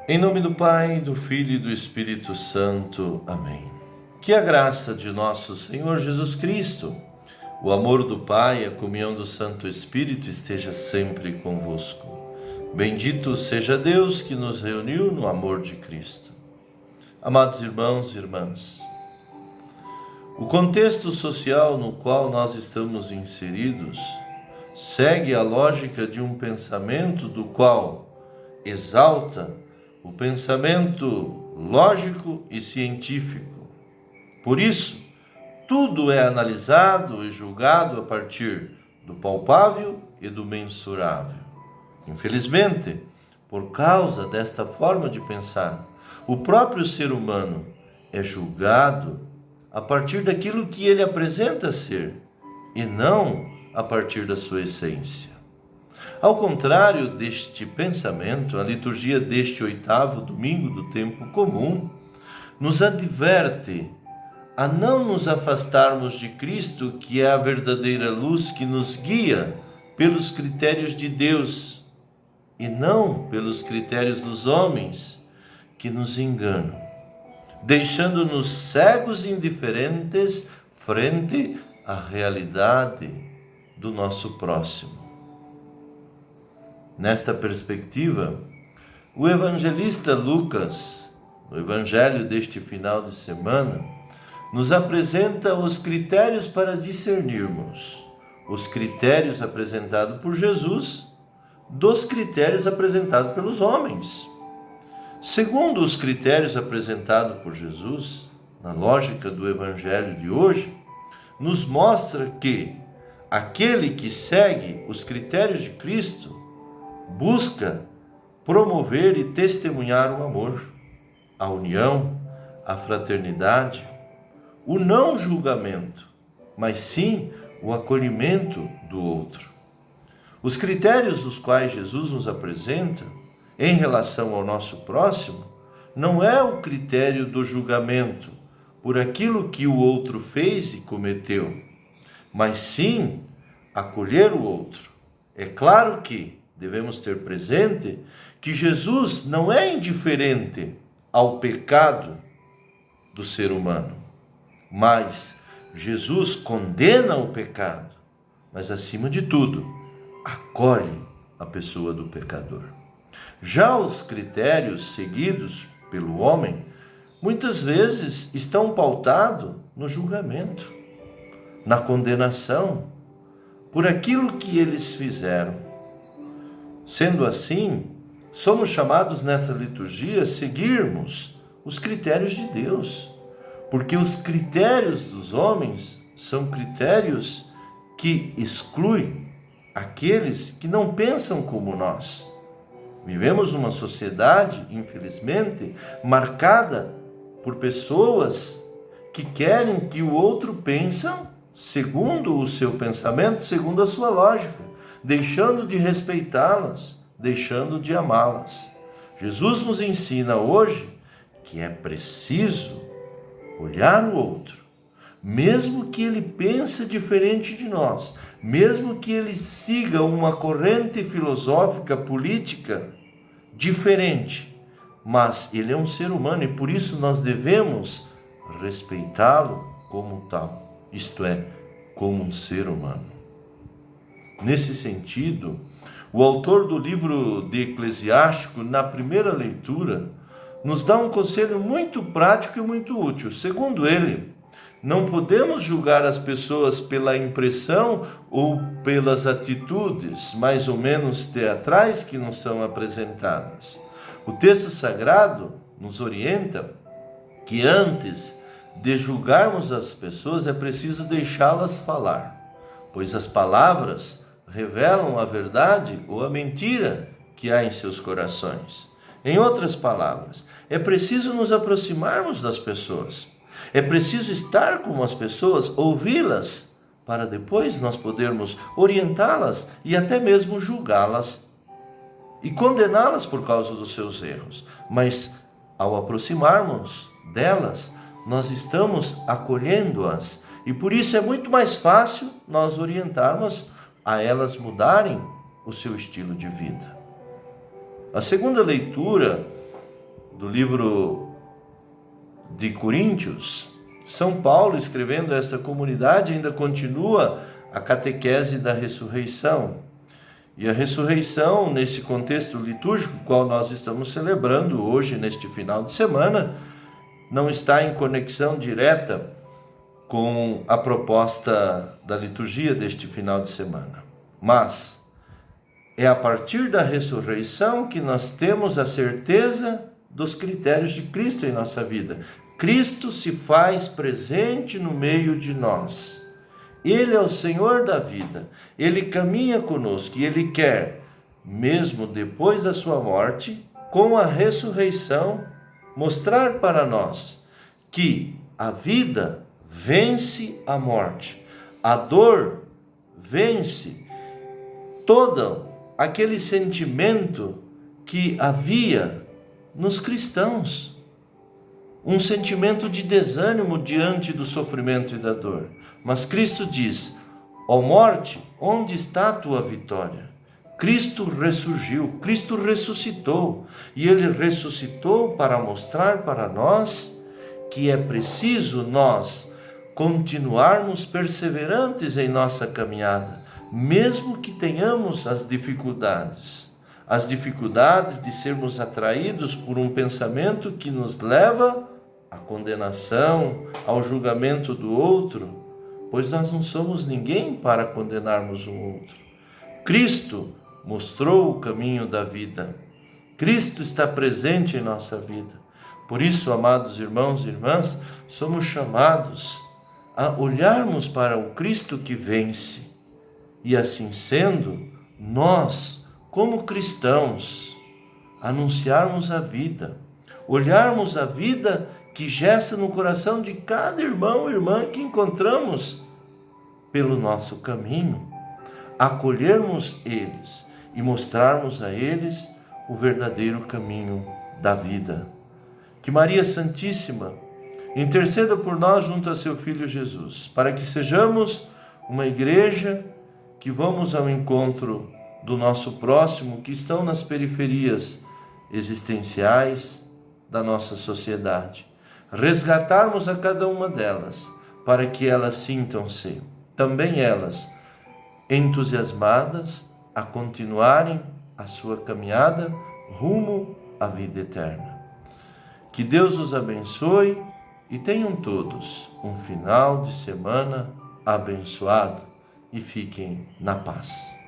Em nome do Pai, do Filho e do Espírito Santo. Amém. Que a graça de nosso Senhor Jesus Cristo, o amor do Pai e a comunhão do Santo Espírito esteja sempre convosco. Bendito seja Deus que nos reuniu no amor de Cristo. Amados irmãos e irmãs, o contexto social no qual nós estamos inseridos segue a lógica de um pensamento do qual exalta o pensamento lógico e científico. Por isso, tudo é analisado e julgado a partir do palpável e do mensurável. Infelizmente, por causa desta forma de pensar, o próprio ser humano é julgado a partir daquilo que ele apresenta ser e não a partir da sua essência. Ao contrário deste pensamento, a liturgia deste 8º domingo do tempo comum nos adverte a não nos afastarmos de Cristo, que é a verdadeira luz que nos guia pelos critérios de Deus e não pelos critérios dos homens que nos enganam, deixando-nos cegos e indiferentes frente à realidade do nosso próximo. Nesta perspectiva, o evangelista Lucas, no evangelho deste final de semana, nos apresenta os critérios para discernirmos os critérios apresentados por Jesus dos critérios apresentados pelos homens. Segundo os critérios apresentados por Jesus, na lógica do evangelho de hoje, nos mostra que aquele que segue os critérios de Cristo busca promover e testemunhar o amor, a união, a fraternidade, o não julgamento, mas sim o acolhimento do outro. Os critérios dos quais Jesus nos apresenta em relação ao nosso próximo não é o critério do julgamento por aquilo que o outro fez e cometeu, mas sim acolher o outro. É claro que devemos ter presente que Jesus não é indiferente ao pecado do ser humano, mas Jesus condena o pecado, mas acima de tudo, acolhe a pessoa do pecador. Já os critérios seguidos pelo homem, muitas vezes estão pautados no julgamento, na condenação, por aquilo que eles fizeram. Sendo assim, somos chamados nessa liturgia a seguirmos os critérios de Deus, porque os critérios dos homens são critérios que excluem aqueles que não pensam como nós. Vivemos numa sociedade, infelizmente, marcada por pessoas que querem que o outro pense segundo o seu pensamento, segundo a sua lógica, deixando de respeitá-las, deixando de amá-las. Jesus nos ensina hoje que é preciso olhar o outro, mesmo que ele pense diferente de nós, mesmo que ele siga uma corrente filosófica, política diferente, mas ele é um ser humano e por isso nós devemos respeitá-lo como tal, isto é, como um ser humano. Nesse sentido, o autor do livro de Eclesiástico, na primeira leitura, nos dá um conselho muito prático e muito útil. Segundo ele, não podemos julgar as pessoas pela impressão ou pelas atitudes mais ou menos teatrais que nos são apresentadas. O texto sagrado nos orienta que antes de julgarmos as pessoas é preciso deixá-las falar, pois as palavras revelam a verdade ou a mentira que há em seus corações. Em outras palavras, é preciso nos aproximarmos das pessoas. É preciso estar com as pessoas, ouvi-las, para depois nós podermos orientá-las e até mesmo julgá-las e condená-las por causa dos seus erros. Mas ao aproximarmos delas, nós estamos acolhendo-as e por isso é muito mais fácil nós orientarmos a elas mudarem o seu estilo de vida. A segunda leitura do livro de Coríntios, São Paulo, escrevendo a esta comunidade, ainda continua a catequese da ressurreição. E a ressurreição, nesse contexto litúrgico, qual nós estamos celebrando hoje, neste final de semana, não está em conexão direta com a proposta da liturgia deste final de semana. Mas é a partir da ressurreição que nós temos a certeza dos critérios de Cristo em nossa vida. Cristo se faz presente no meio de nós. Ele é o Senhor da vida. Ele caminha conosco e Ele quer, mesmo depois da sua morte, com a ressurreição, mostrar para nós que a vida vence a morte. A dor vence todo aquele sentimento que havia nos cristãos. Um sentimento de desânimo diante do sofrimento e da dor. Mas Cristo diz: ó morte, onde está a tua vitória? Cristo ressurgiu, Cristo ressuscitou. E Ele ressuscitou para mostrar para nós que é preciso nós continuarmos perseverantes em nossa caminhada, mesmo que tenhamos as dificuldades de sermos atraídos por um pensamento que nos leva à condenação, ao julgamento do outro, pois nós não somos ninguém para condenarmos o outro. Cristo mostrou o caminho da vida. Cristo está presente em nossa vida. Por isso, amados irmãos e irmãs, somos chamados a olharmos para o Cristo que vence. E assim sendo, nós, como cristãos, anunciarmos a vida, olharmos a vida que gesta no coração de cada irmão e irmã que encontramos pelo nosso caminho, acolhermos eles e mostrarmos a eles o verdadeiro caminho da vida. Que Maria Santíssima interceda por nós junto a seu Filho Jesus, para que sejamos uma igreja que vamos ao encontro do nosso próximo, que estão nas periferias existenciais da nossa sociedade. Resgatarmos a cada uma delas, para que elas sintam-se, também elas, entusiasmadas a continuarem a sua caminhada rumo à vida eterna. Que Deus os abençoe e tenham todos um final de semana abençoado e fiquem na paz.